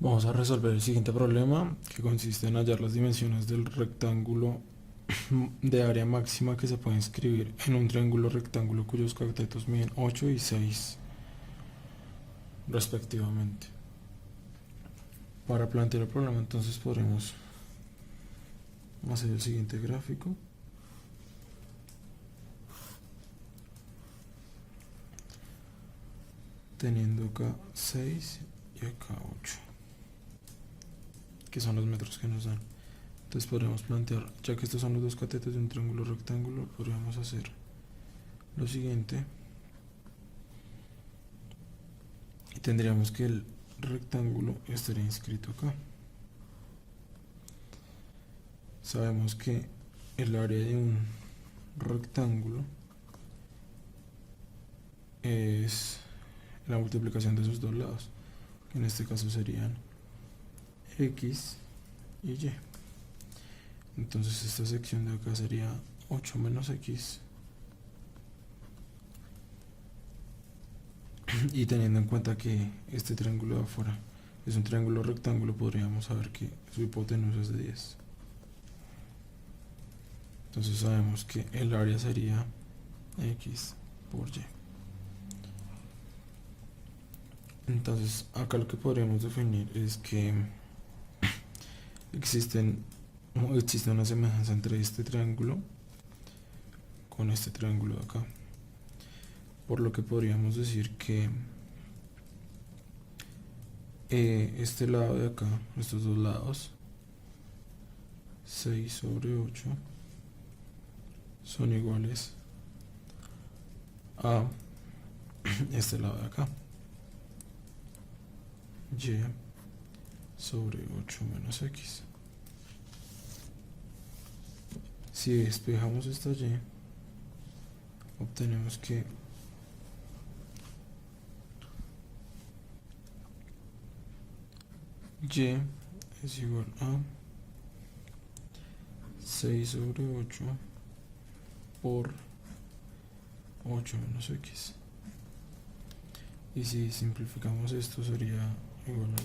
Vamos a resolver el siguiente problema, que consiste en hallar las dimensiones del rectángulo de área máxima que se puede inscribir en un triángulo rectángulo cuyos catetos miden 8 y 6 respectivamente. Para plantear el problema entonces podremos hacer el siguiente gráfico. Teniendo acá 6 y acá 8, que son los metros que nos dan. Entonces podríamos plantear, ya que estos son los dos catetos de un triángulo rectángulo, podríamos hacer lo siguiente. Y tendríamos que el rectángulo estaría inscrito acá. Sabemos que el área de un rectángulo es la multiplicación de sus dos lados, que en este caso serían x y y. Entonces esta sección de acá sería 8 menos x. Y teniendo en cuenta que este triángulo de afuera es un triángulo rectángulo, podríamos saber que su hipotenusa es de 10. Entonces sabemos que el área sería x por y. Entonces acá lo que podríamos definir es que existe una semejanza entre este triángulo con este triángulo de acá, por lo que podríamos decir que este lado de acá, estos dos lados, 6 sobre 8, son iguales a este lado de acá, y sobre 8 menos x. Si despejamos esta y, obtenemos que y es igual a 6 sobre 8 por 8 menos x. Y si simplificamos esto sería igual a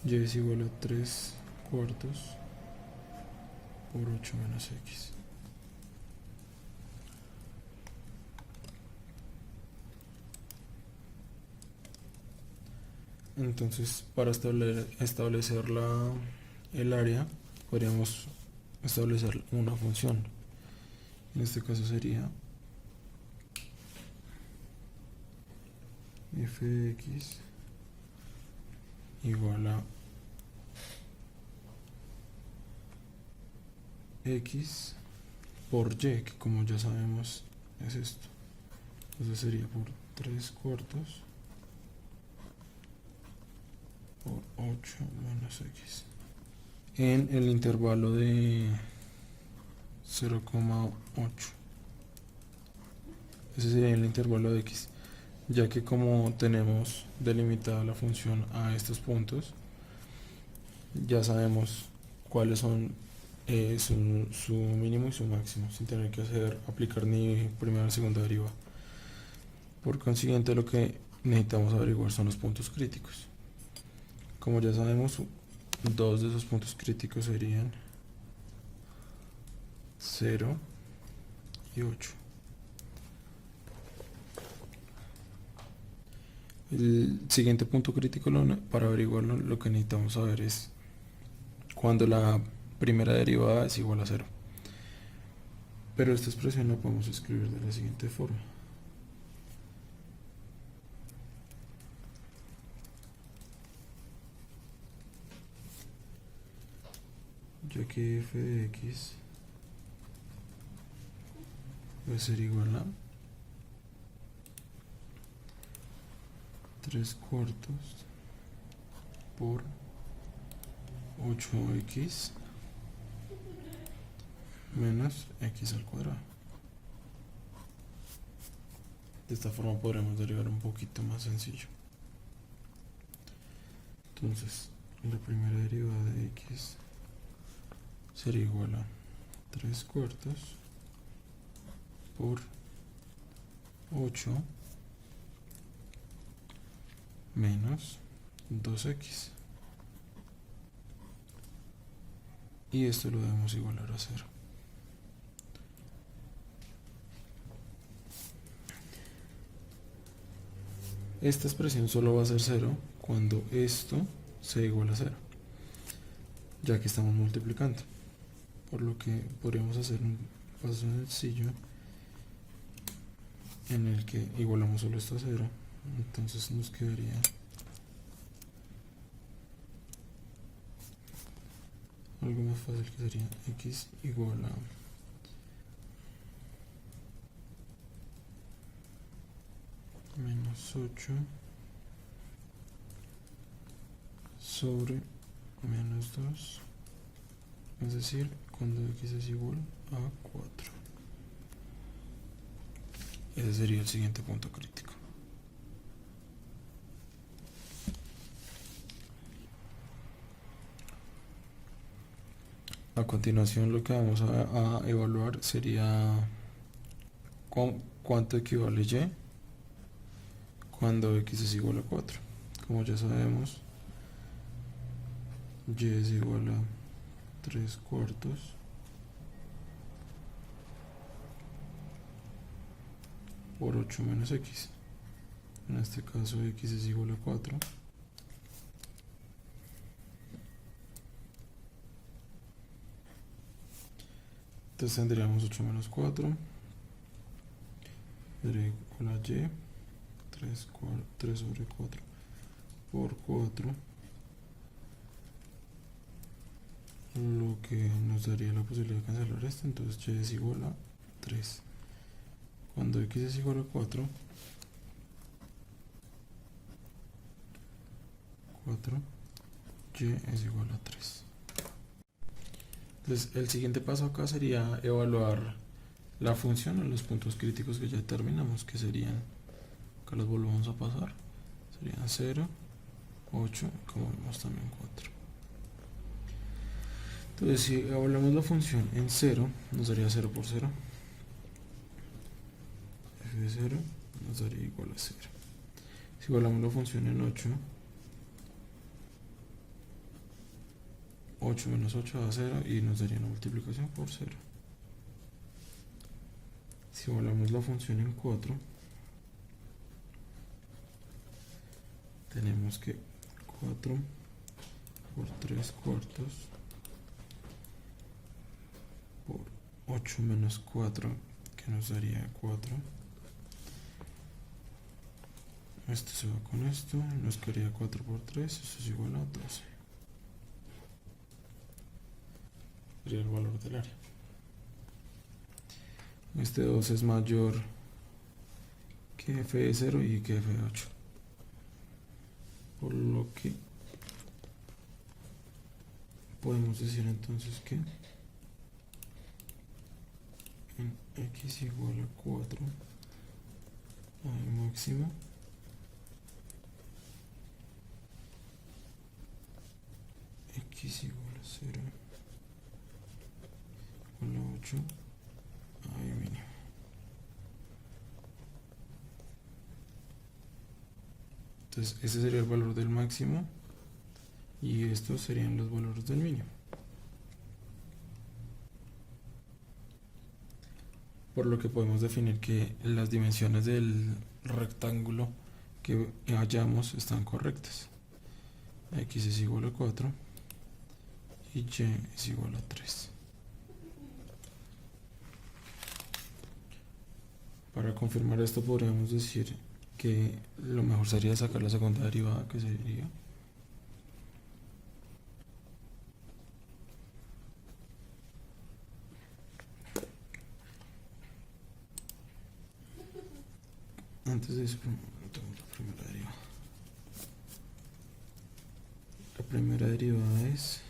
y es igual a 3 cuartos por 8 menos x. Entonces, para establecer el área, podríamos establecer una función. En este caso sería f de x igual a x por y, que como ya sabemos es esto. Entonces sería por 3 cuartos por 8 menos x en el intervalo de 0,8. Ese sería el intervalo de x, ya que como tenemos delimitada la función a estos puntos, ya sabemos cuáles son su mínimo y su máximo, sin tener que aplicar ni primera ni segunda derivada. Por consiguiente, lo que necesitamos averiguar son los puntos críticos. Como ya sabemos, dos de esos puntos críticos serían 0 y 8. El siguiente punto crítico, para averiguarlo, lo que necesitamos saber es cuando la primera derivada es igual a 0. Pero esta expresión la podemos escribir de la siguiente forma. Ya que f de x va a ser igual a 3 cuartos por 8x menos x al cuadrado. De esta forma podremos derivar un poquito más sencillo. Entonces, la primera derivada de x sería igual a 3 cuartos por 8 menos 2x. Y esto lo debemos igualar a 0. Esta expresión solo va a ser 0 cuando esto sea igual a 0, ya que estamos multiplicando. Por lo que podríamos hacer un paso sencillo en el que igualamos solo esto a 0. Entonces nos quedaría algo más fácil, que sería x igual a menos 8 sobre menos 2, es decir, cuando x es igual a 4. Ese sería el siguiente punto crítico. A continuación, lo que vamos a evaluar sería cuánto equivale y cuando x es igual a 4. Como ya sabemos, y es igual a 3/4 por 8 menos x. En este caso x es igual a 4. Entonces tendríamos 8 menos 4 sería igual a y 3 sobre 4 por 4, lo que nos daría la posibilidad de cancelar esto. Entonces y es igual a 3. Cuando x es igual a 4, y es igual a 3. Entonces el siguiente paso acá sería evaluar la función en los puntos críticos que ya determinamos, que serían, acá los volvemos a pasar, serían 0, 8, como vemos también 4. Entonces si evaluamos la función en 0, nos daría 0 por 0, f de 0 nos daría igual a 0. Si evaluamos la función en 8, 8 menos 8 da 0 y nos daría una multiplicación por 0. Si evaluamos la función en 4, tenemos que 4 por 3/4 por 8 menos 4, que nos daría 4. Esto se va con esto, nos quedaría 4 por 3, eso es igual a 12. Sería el valor del área. Este 2 es mayor que f de 0 y que f de 8. Por lo que podemos decir entonces que en x igual a 4 hay máximo x igual a 0 igual a 8 hay mínimo. Entonces ese sería el valor del máximo y estos serían los valores del mínimo. Por lo que podemos definir que las dimensiones del rectángulo que hallamos están correctas. X es igual a 4 y y es igual a 3. Para confirmar esto podríamos decir que lo mejor sería sacar la segunda derivada, que sería antes de eso tomamos la primera derivada. La primera derivada es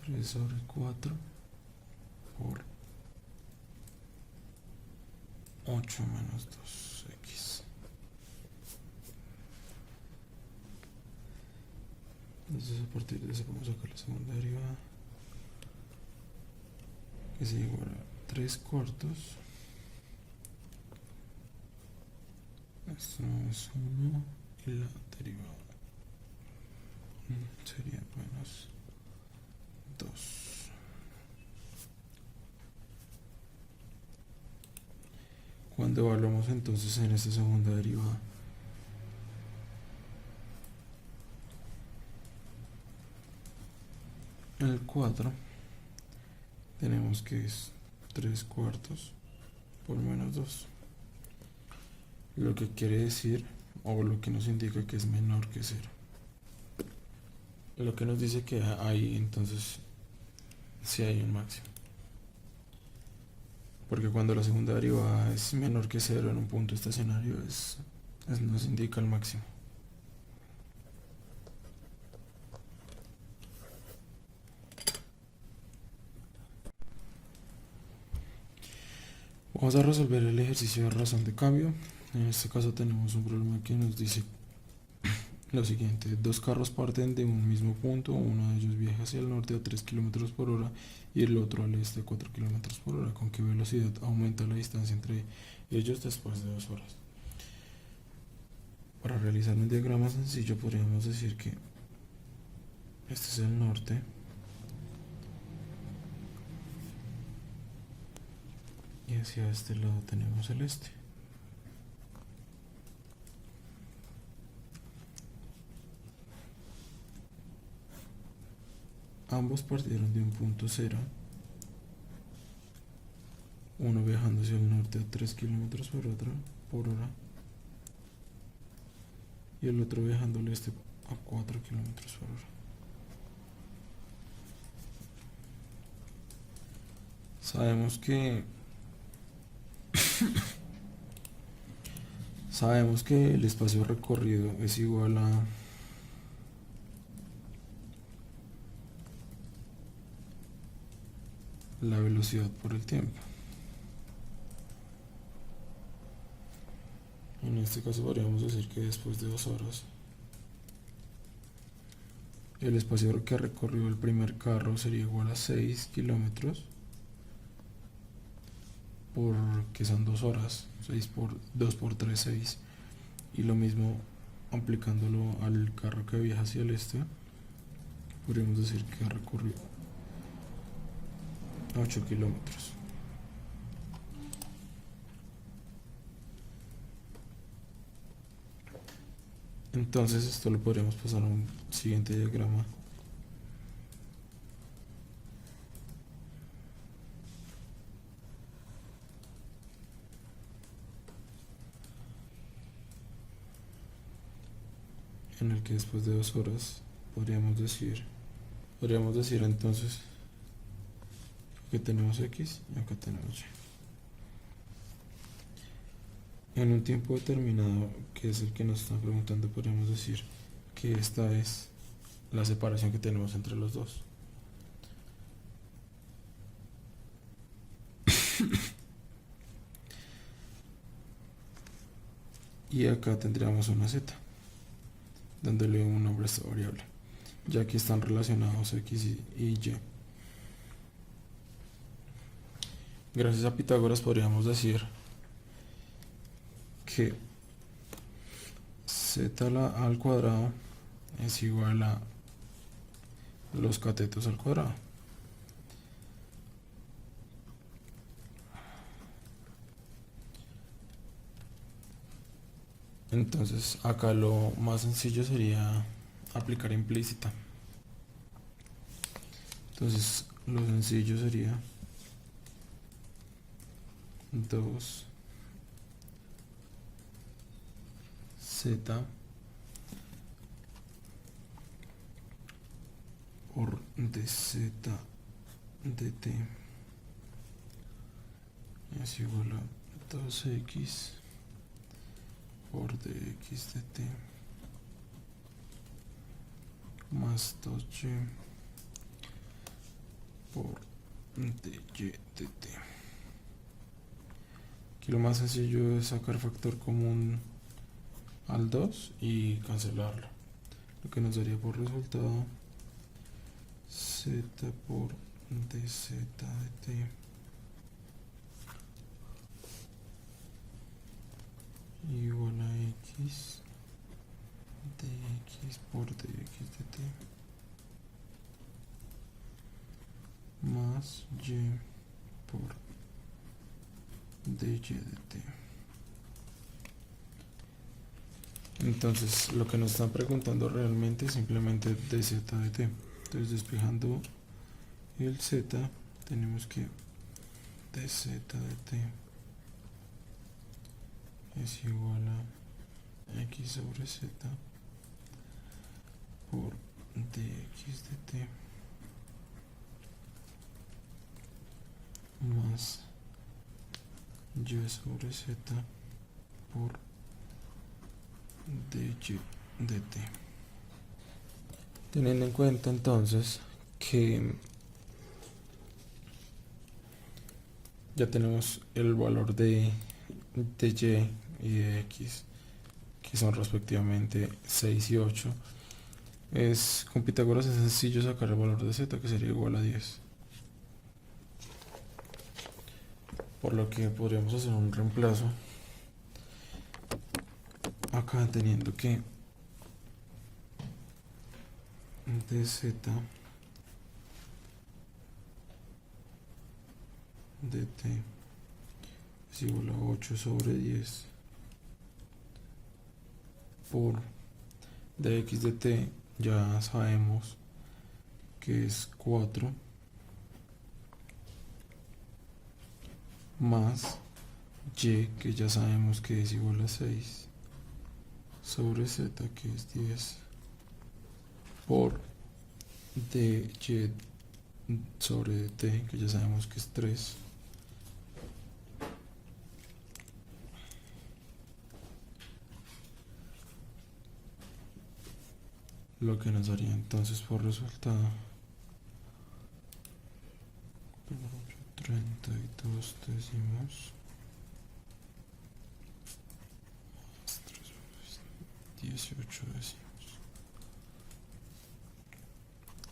3 sobre 4 por 8 menos 2x. Entonces a partir de eso vamos a sacar la segunda derivada, que es igual a 3/4. Esto es 1 y la derivada sería menos 2. Cuando evaluamos entonces en esta segunda derivada, el 4 tenemos que es 3/4 por menos 2, lo que quiere decir, o lo que nos indica que es menor que 0. Lo que nos dice que ahí entonces sí hay un máximo, porque cuando la segunda derivada es menor que 0 en un punto estacionario nos indica el máximo. Vamos a resolver el ejercicio de razón de cambio. En este caso tenemos un problema que nos dice lo siguiente: dos carros parten de un mismo punto, uno de ellos viaja hacia el norte a 3 km por hora y el otro al este a 4 km por hora. ¿Con qué velocidad aumenta la distancia entre ellos después de 2 horas? Para realizar un diagrama sencillo podríamos decir que este es el norte y hacia este lado tenemos el este. Ambos partieron de un punto 0, uno viajando hacia el norte a 3 km por hora y el otro viajando al este a 4 km por hora. Sabemos que el espacio recorrido es igual a la velocidad por el tiempo. En este caso podríamos decir que después de 2 horas el espacio que recorrió el primer carro sería igual a 6 kilómetros, porque son 2 horas, 6 por 2 por 3, 6, y lo mismo aplicándolo al carro que viaja hacia el este, podríamos decir que recorrió 8 kilómetros. Entonces esto lo podríamos pasar a un siguiente diagrama. En el que después de 2 horas podríamos decir entonces que tenemos X y acá tenemos Y. En un tiempo determinado, que es el que nos están preguntando, podríamos decir que esta es la separación que tenemos entre los dos. Y acá tendríamos una Z, dándole un nombre a esta variable, ya que están relacionados X y Y. Gracias a Pitágoras podríamos decir que z al cuadrado es igual a los catetos al cuadrado. Entonces acá lo más sencillo sería aplicar implícita. Entonces lo sencillo sería 2 z por dz dt es igual a 2x por dx dt más 2y por dy dt. Aquí lo más sencillo es sacar factor común al 2 y cancelarlo, lo que nos daría por resultado z por dz dt igual a x dx por dx dt más y por dy dt. Entonces lo que nos están preguntando realmente es simplemente dz dt. Entonces despejando el z tenemos que dz dt es igual a x sobre z por dx dt más y sobre z por dy dt. Teniendo en cuenta entonces que ya tenemos el valor de y y de x, que son respectivamente 6 y 8, con Pitágoras es sencillo sacar el valor de z, que sería igual a 10. Por lo que podríamos hacer un reemplazo acá, teniendo que dz dt es igual a 8 sobre 10 por dx dt, ya sabemos que es 4 más y, que ya sabemos que es igual a 6 sobre z, que es 10 por dy sobre dt, que ya sabemos que es 3 lo que nos daría entonces por resultado 32 décimos más 18 décimos,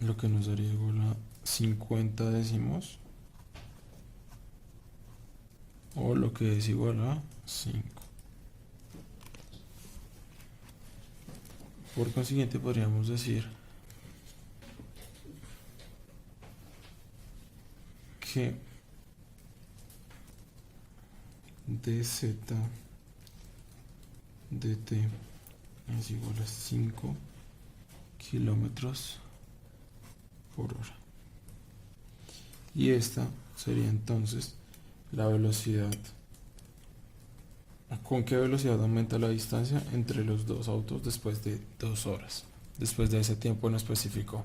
lo que nos daría igual a 50 décimos, o lo que es igual a 5. Por consiguiente podríamos decir que dz dt es igual a 5 kilómetros por hora. Y esta sería entonces la velocidad. ¿Con qué velocidad aumenta la distancia entre los dos autos después de 2 horas? Después de ese tiempo en específico.